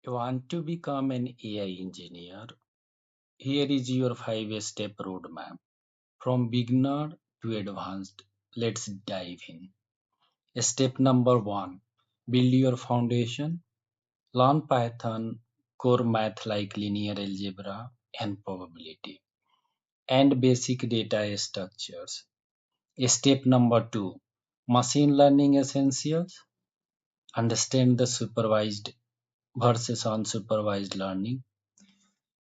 You want to become an AI engineer? Here is your 5-step roadmap. From beginner to advanced, let's dive in. Step number 1. Build your foundation. Learn Python, core math like linear algebra and probability, and basic data structures. Step number 2. Machine learning essentials. Understand the supervised versus unsupervised learning.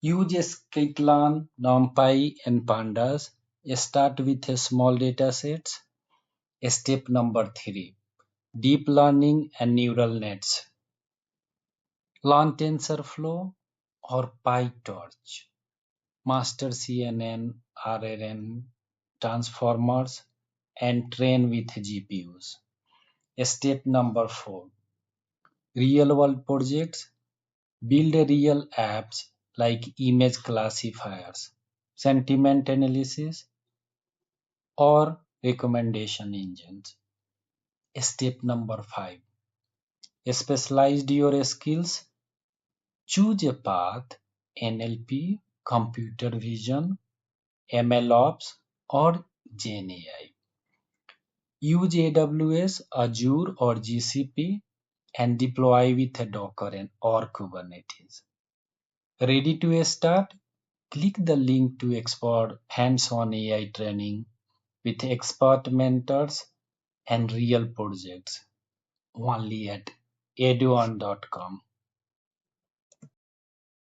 Use Scikit-learn, NumPy, and Pandas. Start with a small datasets. Step number 3. Deep learning and neural nets. Learn TensorFlow or PyTorch. Master CNN, RNN, transformers, and train with GPUs. Step number 4. Real world projects. Build real apps like image classifiers, sentiment analysis, or recommendation engines. Step number 5. Specialize your skills. Choose a path: NLP, computer vision, MLOps, or GenAI. Use AWS, Azure, or GCP and deploy with a Docker or Kubernetes. Ready to start? Click the link to explore hands-on AI training with expert mentors and real projects only at eduarn.com.